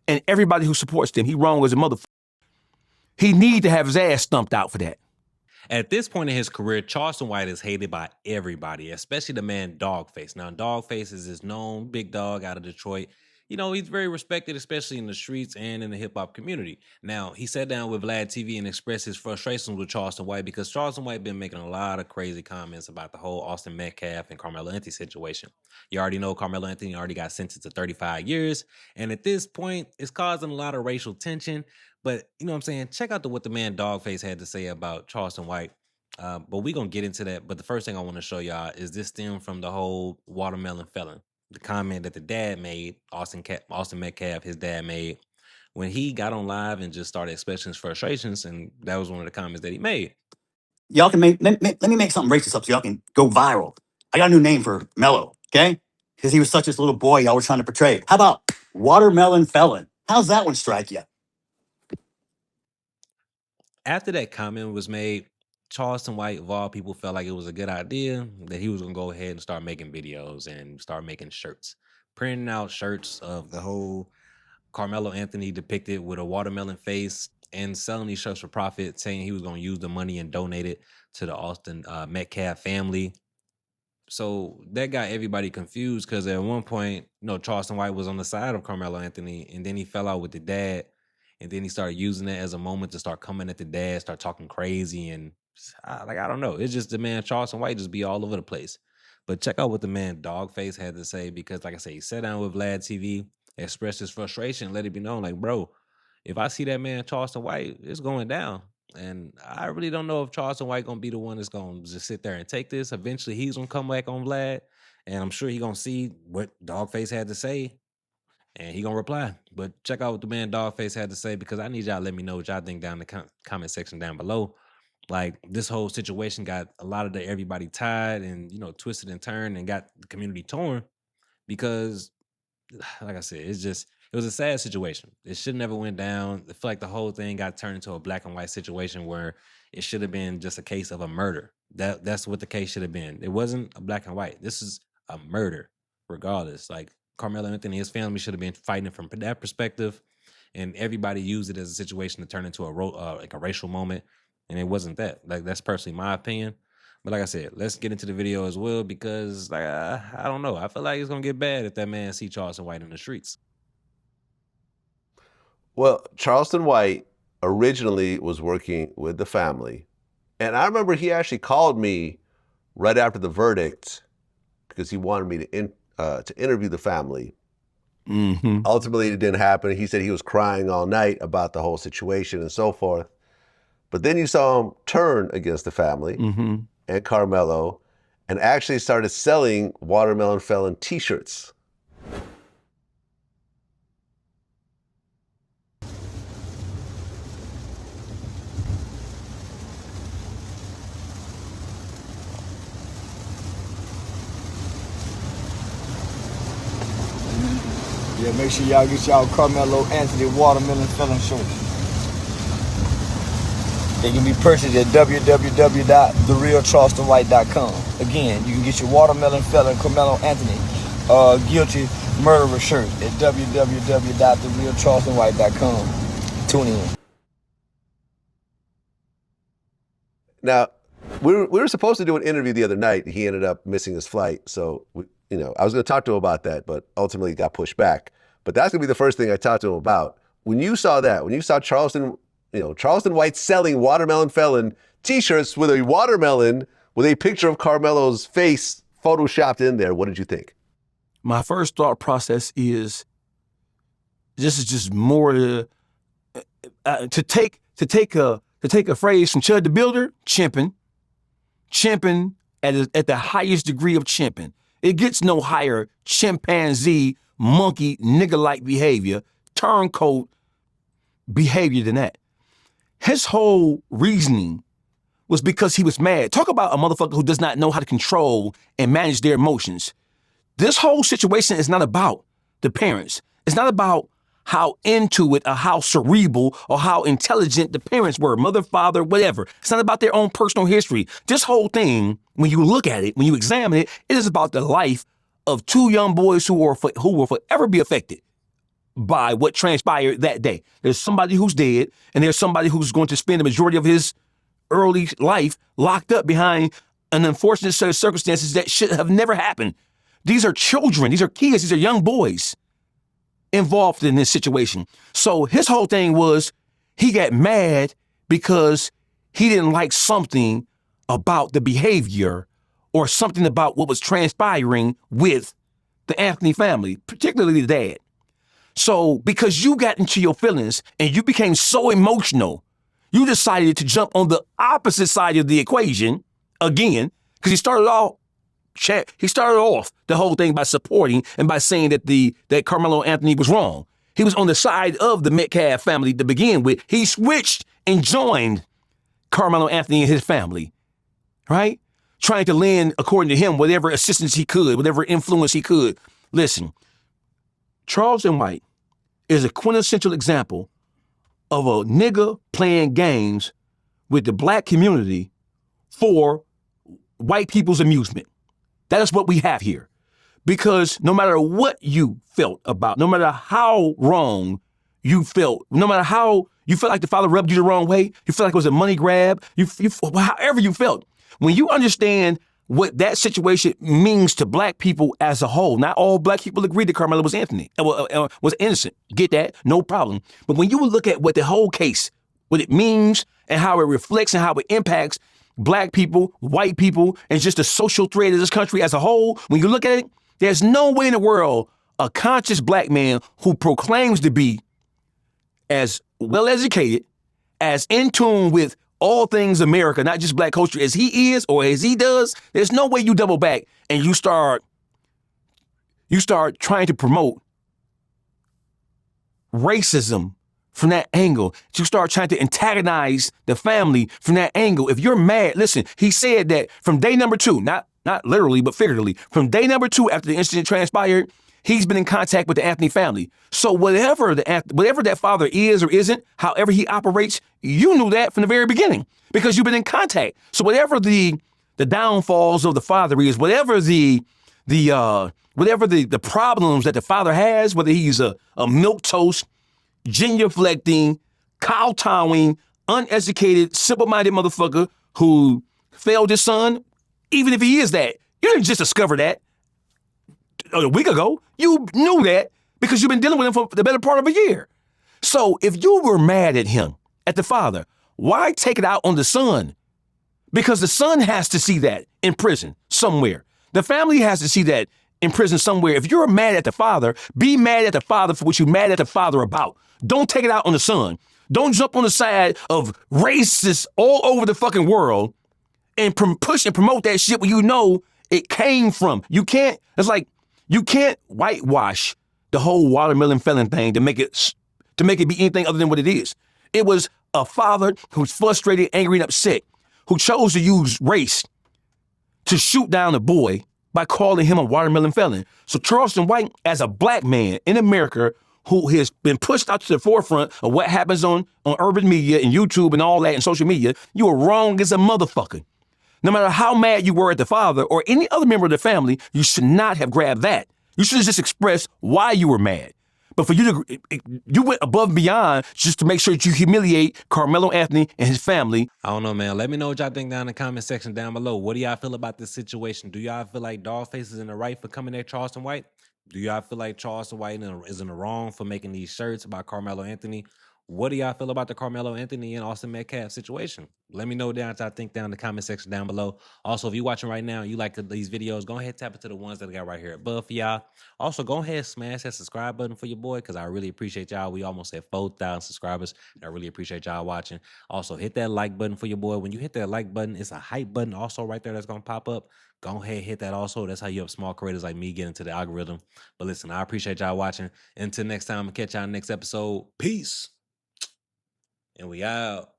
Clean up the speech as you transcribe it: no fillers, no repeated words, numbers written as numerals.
and everybody who supports them. He wrong as a motherfucker. He need to have his ass stumped out for that. At this point in his career, Charleston White is hated by everybody, especially the man Dogface. Now, Dogface is this known big dog out of Detroit. You know, he's very respected, especially in the streets and in the hip-hop community. Now, he sat down with Vlad TV and expressed his frustrations with Charleston White because Charleston White been making a lot of crazy comments about the whole Austin Metcalf and Karmelo Anthony situation. You already know Karmelo Anthony already got sentenced to 35 years. And at this point, it's causing a lot of racial tension. But, you know what I'm saying? Check out what the man Dogface had to say about Charleston White. But we're going to get into that. But the first thing I want to show y'all is this stem from the whole watermelon felon. The comment that the dad made, Austin Metcalf, his dad made, when he got on live and just started expressing his frustrations. And that was one of the comments that he made. Y'all can let me make something racist up so y'all can go viral. I got a new name for Mello, okay? Because he was such this little boy y'all were trying to portray. How about watermelon felon? How's that one strike you? After that comment was made, Charleston White, of all people, felt like it was a good idea that he was going to go ahead and start making videos and start making shirts. Printing out shirts of the whole Karmelo Anthony depicted with a watermelon face and selling these shirts for profit, saying he was going to use the money and donate it to the Austin Metcalf family. So that got everybody confused because at one point, you know, Charleston White was on the side of Karmelo Anthony, and then he fell out with the dad, and then he started using that as a moment to start coming at the dad, start talking crazy, and I don't know. It's just the man Charleston White just be all over the place. But check out what the man Dogface had to say because, like I said, he sat down with Vlad TV, expressed his frustration, let it be known, like, bro, if I see that man Charleston White, it's going down. And I really don't know if Charleston White gonna be the one that's gonna just sit there and take this. Eventually, he's gonna come back on Vlad, and I'm sure he's gonna see what Dogface had to say, and he gonna reply. But check out what the man Dogface had to say because I need y'all to let me know what y'all think down in the comment section down below. Like this whole situation got a lot of everybody tied and twisted and turned and got the community torn because, like I said, it was a sad situation. It should never went down. I feel like the whole thing got turned into a black and white situation where it should have been just a case of a murder. That's what the case should have been. It wasn't a black and white. This is a murder, regardless. Like Karmelo Anthony, his family should have been fighting from that perspective, and everybody used it as a situation to turn into a racial moment, and it wasn't that. Like that's personally my opinion. But like I said, let's get into the video as well because I don't know. I feel like it's gonna get bad if that man see Charleston White in the streets. Well, Charleston White originally was working with the family. And I remember he actually called me right after the verdict because he wanted me to interview the family. Mm-hmm. Ultimately, it didn't happen. He said he was crying all night about the whole situation and so forth. But then you saw him turn against the family and Karmelo and actually started selling Watermelon Felon t-shirts. Yeah, make sure y'all get y'all Karmelo Anthony Watermelon Felon shirts. They can be purchased at www.therealcharlestonwhite.com. Again, you can get your Watermelon Felon Karmelo Anthony guilty murderer shirt at www.therealcharlestonwhite.com. Tune in. Now, we were supposed to do an interview the other night. He ended up missing his flight, so I was going to talk to him about that, but ultimately it got pushed back. But that's going to be the first thing I talked to him about. When you saw that, when you saw Charleston White selling Watermelon Felon t-shirts with a watermelon with a picture of Karmelo's face photoshopped in there, what did you think? My first thought process is this is just more to take a phrase from Chud the Builder, chimping at the highest degree of chimping. It gets no higher chimpanzee, monkey, nigger-like behavior, turncoat behavior than that. His whole reasoning was because he was mad. Talk about a motherfucker who does not know how to control and manage their emotions. This whole situation is not about the parents. It's not about how into it or how cerebral or how intelligent the parents were, mother, father, whatever. It's not about their own personal history. This whole thing, when you look at it, when you examine it, it is about the life of two young boys who will forever be affected. by what transpired that day. There's somebody who's dead, and there's somebody who's going to spend the majority of his early life locked up behind an unfortunate set of circumstances that should have never happened. These are children. These are kids. These are young boys involved in this situation. So his whole thing was he got mad because he didn't like something about the behavior or something about what was transpiring with the Anthony family, particularly the dad. So because you got into your feelings and you became so emotional, you decided to jump on the opposite side of the equation again, because he started off the whole thing by supporting and by saying that that Karmelo Anthony was wrong. He was on the side of the Metcalf family to begin with. He switched and joined Karmelo Anthony and his family, right? Trying to lend, according to him, whatever assistance he could, whatever influence he could. Listen, Charleston White is a quintessential example of a nigga playing games with the black community for white people's amusement. That is what we have here. Because no matter what you felt about, no matter how wrong you felt, no matter how you felt like the father rubbed you the wrong way, you felt like it was a money grab, however you felt, when you understand what that situation means to black people as a whole, not all black people agree that Karmelo was innocent. Get that? No problem. But when you look at what the whole case, what it means and how it reflects and how it impacts black people, white people, and just the social thread of this country as a whole, when you look at it, there's no way in the world a conscious black man who proclaims to be as well-educated, as in tune with all things America, not just black culture, as he is or as he does, there's no way you double back and you start trying to promote racism from that angle. You start trying to antagonize the family from that angle. If you're mad, listen, he said that from day number 2, not literally, but figuratively, from day number 2 after the incident transpired, he's been in contact with the Anthony family. So whatever that father is or isn't, however he operates, you knew that from the very beginning because you've been in contact. So whatever the downfalls of the father is, whatever the problems that the father has, whether he's a milquetoast, genuflecting, kowtowing, uneducated, simple-minded motherfucker who failed his son, even if he is that, you didn't just discover that a week ago. You knew that because you've been dealing with him for the better part of a year. So if you were mad at him, at the father, why take it out on the son? Because the son has to see that in prison somewhere. The family has to see that in prison somewhere. If you're mad at the father, be mad at the father for what you're mad at the father about. Don't take it out on the son. Don't jump on the side of racists all over the fucking world and push and promote that shit when you know it came from. You can't whitewash the whole watermelon felon thing to make it be anything other than what it is. It was a father who's frustrated, angry, and upset, who chose to use race to shoot down a boy by calling him a watermelon felon. So Charleston White, as a black man in America who has been pushed out to the forefront of what happens on urban media and YouTube and all that and social media, you are wrong as a motherfucker. No matter how mad you were at the father or any other member of the family, you should not have grabbed that. You should have just expressed why you were mad. But for you went above and beyond just to make sure that you humiliate Karmelo Anthony and his family. I don't know, man. Let me know what y'all think down in the comment section down below. What do y'all feel about this situation? Do y'all feel like Dogface is in the right for coming at Charleston White? Do y'all feel like Charleston White is in the wrong for making these shirts about Karmelo Anthony? What do y'all feel about the Karmelo Anthony and Austin Metcalf situation? Let me know down what y'all think down in the comment section down below. Also, if you're watching right now and you like these videos, go ahead and tap into the ones that I got right here above for y'all. Also, go ahead and smash that subscribe button for your boy because I really appreciate y'all. We almost at 4,000 subscribers. And I really appreciate y'all watching. Also, hit that like button for your boy. When you hit that like button, it's a hype button also right there that's going to pop up. Go ahead and hit that also. That's how you have small creators like me get into the algorithm. But listen, I appreciate y'all watching. Until next time, I'll catch y'all in the next episode. Peace. And we out.